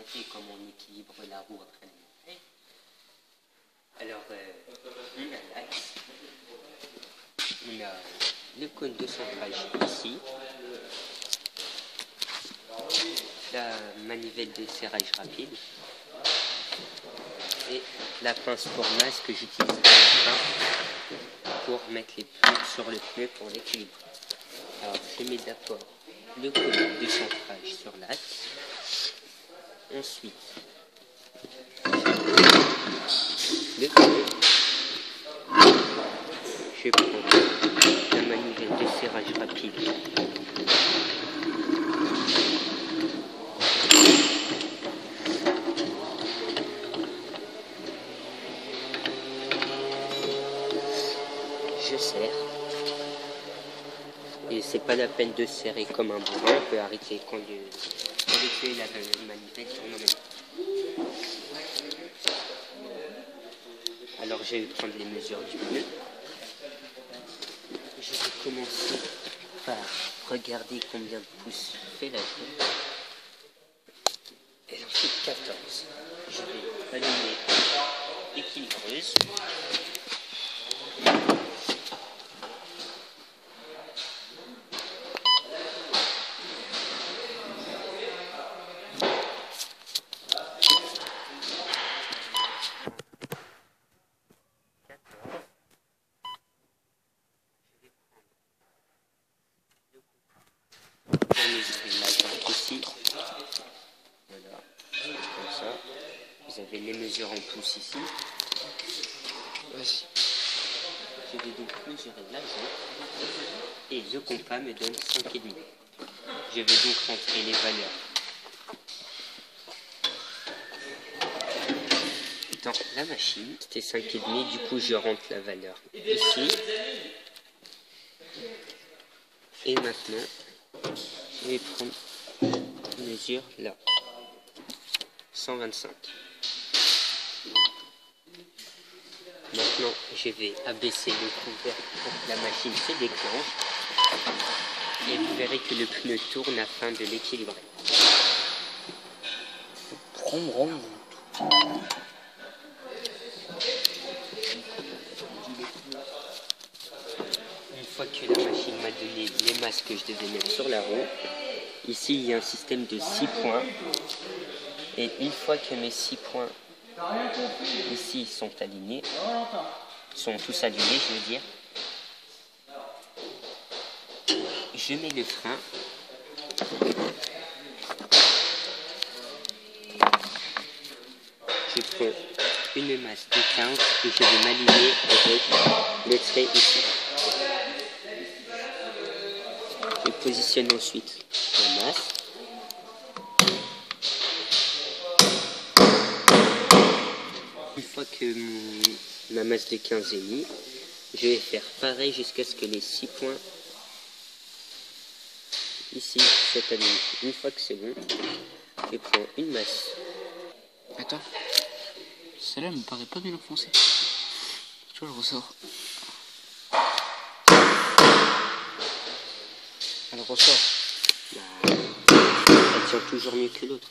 présenter comment on équilibre la roue après le montage. Alors, on a l'axe, on a le cône de centrage ici, la manivelle de serrage rapide et la pince pour masse que j'utilise à la fin pour mettre les pneus sur le pneu pour l'équilibre. Alors, je mets d'abord le cône de centrage sur l'axe. Ensuite, le pneu. Je prends la manivelle de serrage rapide. Je serre. Et c'est pas la peine de serrer comme un bourrin, on peut arrêter quand le pneu la manivelle tourne en même temps. Alors je vais prendre les mesures du pneu. Je vais commencer par regarder combien de pouces fait la roue. Elle en fait 14. Je vais allumer l'équilibreuse. Ici, voilà, comme ça. Vous avez les mesures en pouces ici. Vas-y. Je vais donc mesurer la jante et le compas me donne 5,5. Je vais donc rentrer les valeurs dans la machine. C'était 5,5, du coup je rentre la valeur ici. Et maintenant, je vais prendre une mesure là. 125. Maintenant, je vais abaisser le couvercle pour que la machine se déclenche. Et vous verrez que le pneu tourne afin de l'équilibrer. Une fois que la machine m'a donné les masses que je devais mettre sur la roue, ici il y a un système de 6 points. Et une fois que mes 6 points ici sont alignés, sont tous alignés, je veux dire, je mets le frein. Je prends une masse de 15 et je vais m'aligner avec le trait ici. Je positionne ensuite la masse. Une fois que ma masse de 15 est mise, je vais faire pareil jusqu'à ce que les 6 points ici soient alignés. Une fois que c'est bon, je prends une masse. Attends, celle-là me paraît pas bien enfoncée. Tu vois le ressort. Elle ressort. Elle tient toujours mieux que l'autre.